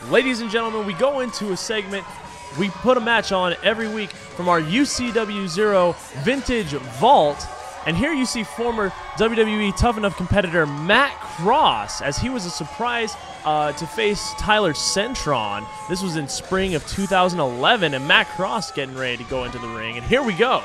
Ladies and gentlemen, we go into a segment. We put a match on every week from our UCW-Zero Vintage Vault. And here you see former WWE Tough Enough competitor Matt Cross, as he was a surprise to face Tyler Cintron. This was in spring of 2011, and Matt Cross getting ready to go into the ring. And here we go.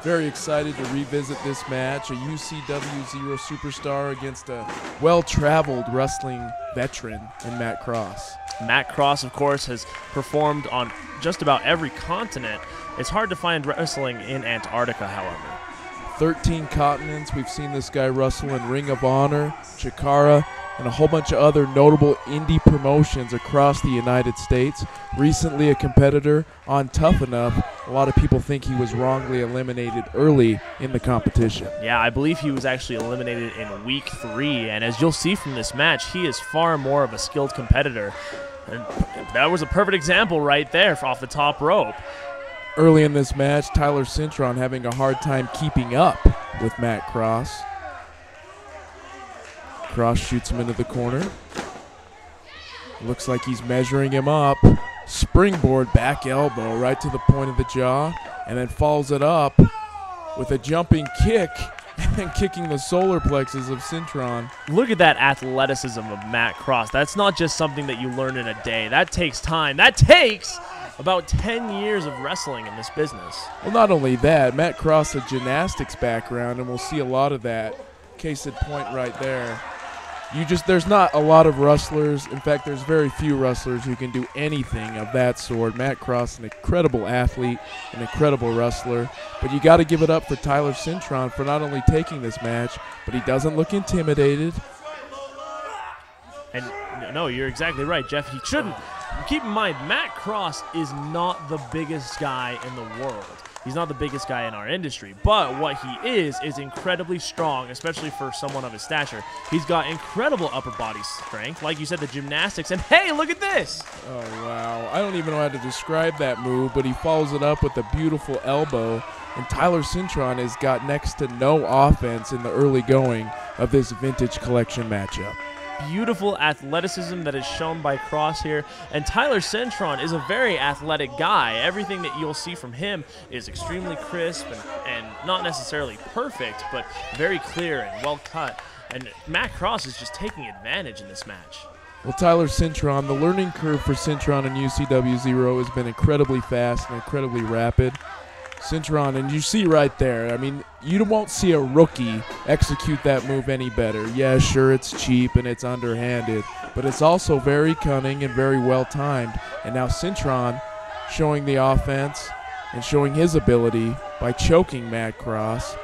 Very excited to revisit this match, a UCW-Zero superstar against a well-traveled wrestling veteran in Matt Cross. Matt Cross, of course, has performed on just about every continent. It's hard to find wrestling in Antarctica, however. 13 continents. We've seen this guy wrestle in Ring of Honor, Chikara, and a whole bunch of other notable indie promotions across the United States. Recently a competitor on Tough Enough. A lot of people think he was wrongly eliminated early in the competition. Yeah, I believe he was actually eliminated in week 3, and as you'll see from this match, he is far more of a skilled competitor. And that was a perfect example right there off the top rope. Early in this match, Tyler Cintron having a hard time keeping up with Matt Cross. Cross shoots him into the corner. Looks like he's measuring him up. Springboard back elbow right to the point of the jaw, and then follows it up with a jumping kick and kicking the solar plexus of Cintron. Look at that athleticism of Matt Cross. That's not just something that you learn in a day. That takes time. That takes about 10 years of wrestling in this business. Well, not only that, Matt Cross a gymnastics background, and we'll see a lot of that. Case in point right there. There's not a lot of wrestlers. In fact, there's very few wrestlers who can do anything of that sort. Matt Cross, an incredible athlete, an incredible wrestler. But you got to give it up for Tyler Cintron for not only taking this match, but he doesn't look intimidated. And no, you're exactly right, Jeff. He shouldn't. Keep in mind, Matt Cross is not the biggest guy in the world. He's not the biggest guy in our industry, but what he is incredibly strong, especially for someone of his stature. He's got incredible upper body strength, like you said, the gymnastics, and hey, look at this! Oh, wow. I don't even know how to describe that move, but he follows it up with a beautiful elbow, and Tyler Cintron has got next to no offense in the early going of this vintage collection matchup. Beautiful athleticism that is shown by Cross here, and Tyler Cintron is a very athletic guy. Everything that you'll see from him is extremely crisp and not necessarily perfect, but very clear and well cut, and Matt Cross is just taking advantage in this match. Well, Tyler Cintron, the learning curve for Cintron and UCW-Zero has been incredibly fast and incredibly rapid. Cintron, and you see right there, I mean, you won't see a rookie execute that move any better. Yeah, sure, it's cheap and it's underhanded, but it's also very cunning and very well timed. And now Cintron showing the offense and showing his ability by choking Matt Cross.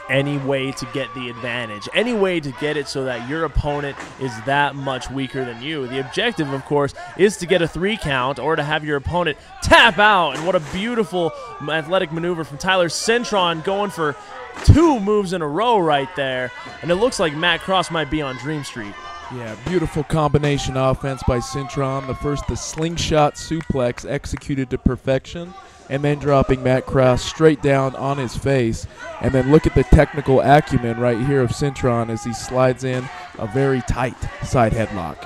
Any way to get the advantage, any way to get it so that your opponent is that much weaker than you. The objective, of course, is to get a 3 count or to have your opponent tap out. And what a beautiful athletic maneuver from Tyler Cintron, going for 2 moves in a row right there. And it looks like Matt Cross might be on Dream Street. Yeah, beautiful combination offense by Cintron. The slingshot suplex executed to perfection, and then dropping Matt Cross straight down on his face. And then look at the technical acumen right here of Cintron as he slides in a very tight side headlock.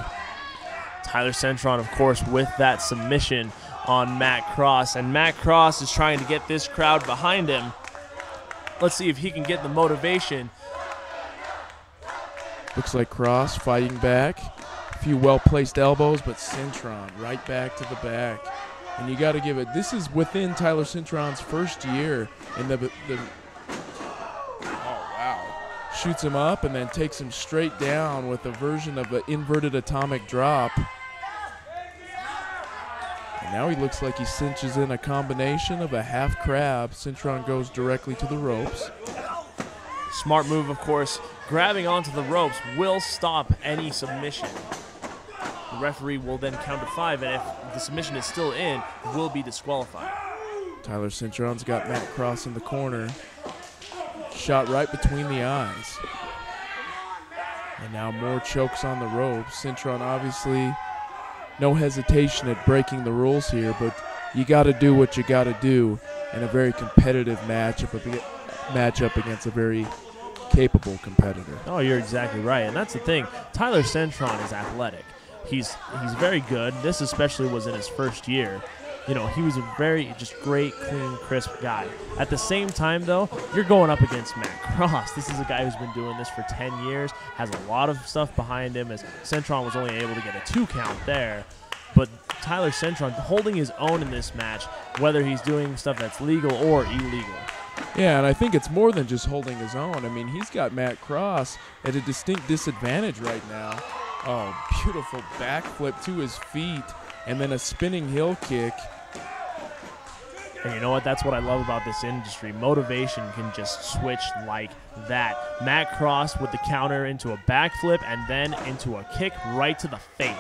Tyler Cintron, of course, with that submission on Matt Cross, and Matt Cross is trying to get this crowd behind him. Let's see if he can get the motivation. Looks like Cross fighting back. A few well-placed elbows, but Cintron right back to the back. And you got to give it, this is within Tyler Cintron's first year in the oh, wow. Shoots him up and then takes him straight down with a version of an inverted atomic drop. And now he looks like he cinches in a combination of a half crab. Cintron goes directly to the ropes. Smart move, of course. Grabbing onto the ropes will stop any submission. The referee will then count to 5, and if the submission is still in, will be disqualified. Tyler Cintron's got Matt Cross in the corner. Shot right between the eyes. And now more chokes on the ropes. Cintron obviously no hesitation at breaking the rules here, but you got to do what you got to do in a very competitive matchup against a very capable competitor. Oh, you're exactly right, and that's the thing. Tyler Cintron is athletic. He's very good. This especially was in his first year. You know, he was a very just great, clean, crisp guy. At the same time, though, you're going up against Matt Cross. This is a guy who's been doing this for 10 years, has a lot of stuff behind him, as Cintron was only able to get a 2 count there. But Tyler Cintron holding his own in this match, whether he's doing stuff that's legal or illegal. Yeah, and I think it's more than just holding his own. I mean, he's got Matt Cross at a distinct disadvantage right now. Oh, beautiful backflip to his feet, and then a spinning heel kick. And you know what? That's what I love about this industry. Motivation can just switch like that. Matt Cross with the counter into a backflip and then into a kick right to the face.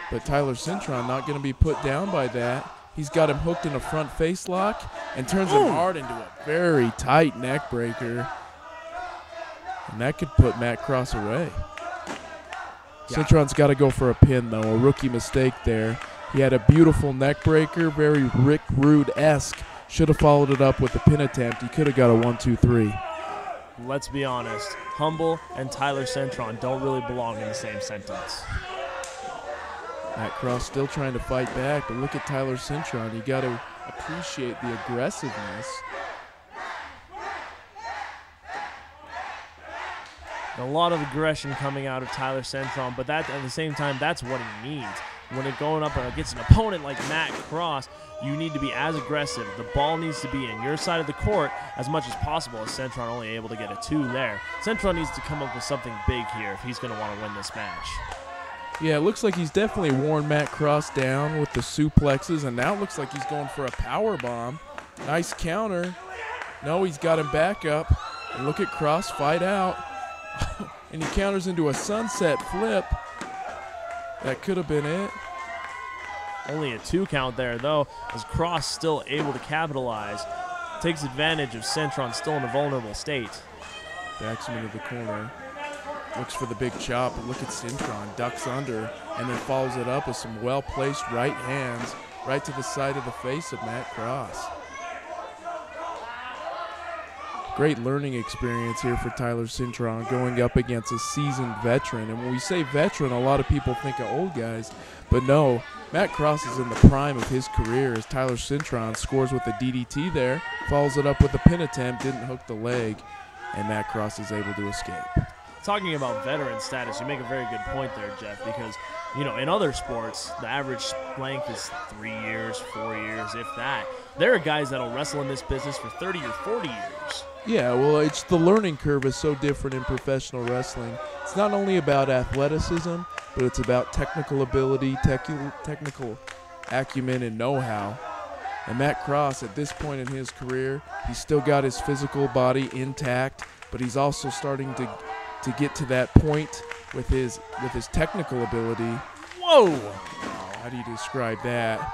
But Tyler Cintron not going to be put down by that. He's got him hooked in a front face lock and turns him hard into a very tight neck breaker. And that could put Matt Cross away. Yeah. Cintron's got to go for a pin, though. A rookie mistake there. He had a beautiful neck breaker, very Rick Rude-esque. Should have followed it up with a pin attempt. He could have got a 1-2-3. Let's be honest. Humble and Tyler Cintron don't really belong in the same sentence. Matt Cross still trying to fight back, but look at Tyler Cintron. You got to appreciate the aggressiveness. A lot of aggression coming out of Tyler Cintron, but that at the same time, that's what he needs. When it's going up against an opponent like Matt Cross, you need to be as aggressive. The ball needs to be in your side of the court as much as possible, as Cintron only able to get a 2 there. Cintron needs to come up with something big here if he's going to want to win this match. Yeah, it looks like he's definitely worn Matt Cross down with the suplexes, and now it looks like he's going for a power bomb. Nice counter. No, he's got him back up. And look at Cross fight out. And he counters into a sunset flip. That could have been it. Only a 2 count there, though, as Cross still able to capitalize. Takes advantage of Cintron still in a vulnerable state. Backs him into the corner. Looks for the big chop, but look at Cintron. Ducks under and then follows it up with some well-placed right hands right to the side of the face of Matt Cross. Great learning experience here for Tyler Cintron going up against a seasoned veteran. And when we say veteran, a lot of people think of old guys. But no, Matt Cross is in the prime of his career as Tyler Cintron scores with a DDT there, follows it up with a pin attempt, didn't hook the leg, and Matt Cross is able to escape. Talking about veteran status, you make a very good point there, Jeff, because, you know, in other sports, the average length is 3 years, 4 years, if that. There are guys that'll wrestle in this business for 30 or 40 years. Yeah, well, it's the learning curve is so different in professional wrestling. It's not only about athleticism, but it's about technical ability, technical acumen, and know-how. And Matt Cross, at this point in his career, he's still got his physical body intact, but he's also starting to get to that point with his technical ability. Whoa! How do you describe that?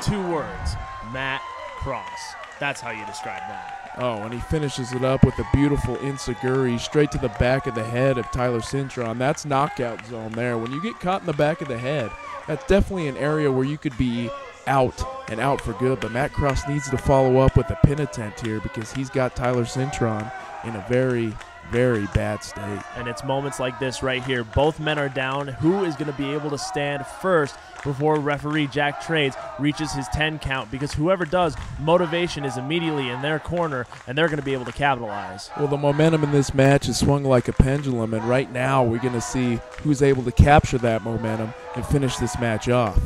2 words. Matt Cross. That's how you describe that. Oh, and he finishes it up with a beautiful ensaguri straight to the back of the head of Tyler Cintron. That's knockout zone there. When you get caught in the back of the head, that's definitely an area where you could be out and out for good. But Matt Cross needs to follow up with a pin attempt here because he's got Tyler Cintron in a very, very bad state. And it's moments like this right here. Both men are down. Who is going to be able to stand first before referee Jack Trades reaches his 10 count? Because whoever does, motivation is immediately in their corner, and they're going to be able to capitalize. Well, the momentum in this match is swung like a pendulum, and right now we're going to see who's able to capture that momentum and finish this match off.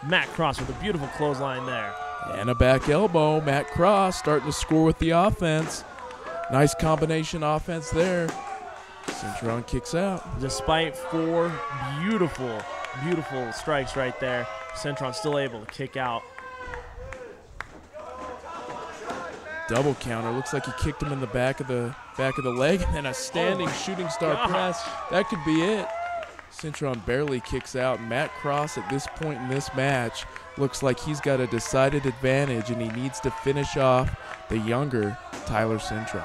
Matt Cross with a beautiful clothesline there. And a back elbow. Matt Cross starting to score with the offense. Nice combination offense there. Cintron kicks out. Despite 4 beautiful, beautiful strikes right there, Cintron still able to kick out. Double counter. Looks like he kicked him in the back of the leg, and then a standing shooting star press. That could be it. Cintron barely kicks out. Matt Cross at this point in this match looks like he's got a decided advantage, and he needs to finish off the younger Tyler Cintron.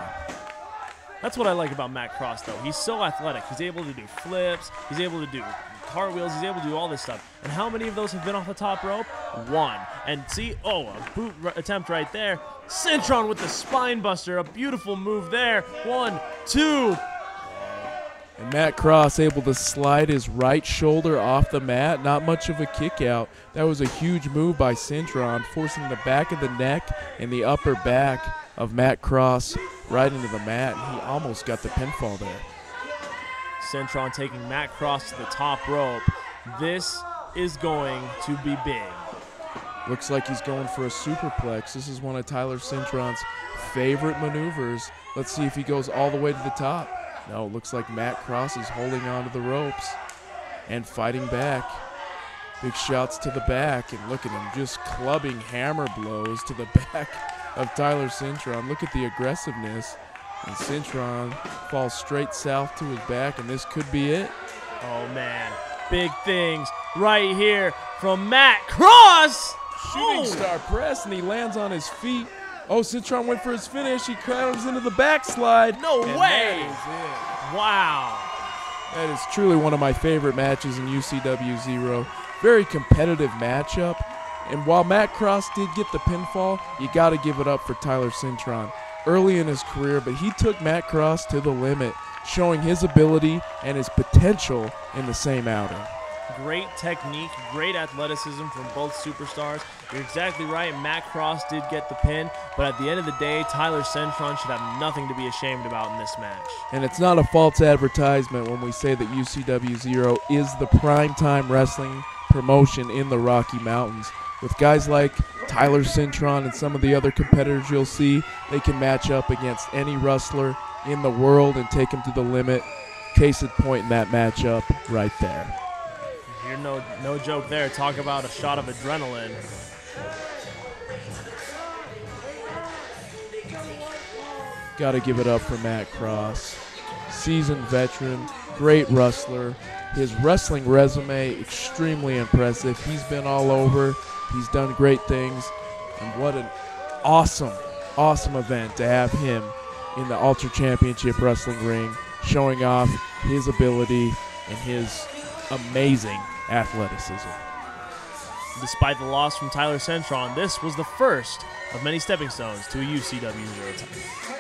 That's what I like about Matt Cross, though. He's so athletic. He's able to do flips. He's able to do cartwheels. He's able to do all this stuff. And how many of those have been off the top rope? 1. And see, a boot attempt right there. Cintron with the spine buster. A beautiful move there. 1, 2. And And Matt Cross able to slide his right shoulder off the mat. Not much of a kick out. That was a huge move by Cintron, forcing the back of the neck and the upper back of Matt Cross right into the mat. And he almost got the pinfall there. Cintron taking Matt Cross to the top rope. This is going to be big. Looks like he's going for a superplex. This is one of Tyler Cintron's favorite maneuvers. Let's see if he goes all the way to the top. No, looks like Matt Cross is holding on to the ropes and fighting back. Big shots to the back, and look at him just clubbing hammer blows to the back of Tyler Cintron. Look at the aggressiveness. And Cintron falls straight south to his back, and this could be it. Oh, man. Big things right here from Matt Cross. Shooting star press, and he lands on his feet. Oh, Cintron went for his finish. He crowds into the backslide. No way. That is it. Wow. That is truly one of my favorite matches in UCW-Zero. Very competitive matchup. And while Matt Cross did get the pinfall, you got to give it up for Tyler Cintron. Early in his career, but he took Matt Cross to the limit, showing his ability and his potential in the same outing. Great technique, great athleticism from both superstars. You're exactly right, Matt Cross did get the pin, but at the end of the day, Tyler Cintron should have nothing to be ashamed about in this match. And it's not a false advertisement when we say that UCW-Zero is the primetime wrestling promotion in the Rocky Mountains. With guys like Tyler Cintron and some of the other competitors you'll see, they can match up against any wrestler in the world and take them to the limit. Case in point in that matchup right there. You're no joke there. Talk about a shot of adrenaline. Got to give it up for Matt Cross. Seasoned veteran, great wrestler. His wrestling resume, extremely impressive. He's been all over. He's done great things. And what an awesome, awesome event to have him in the Ultra Championship Wrestling ring, showing off his ability and his amazing athleticism. Despite the loss from Tyler Cintron, this was the first of many stepping stones to a UCW-Zero title.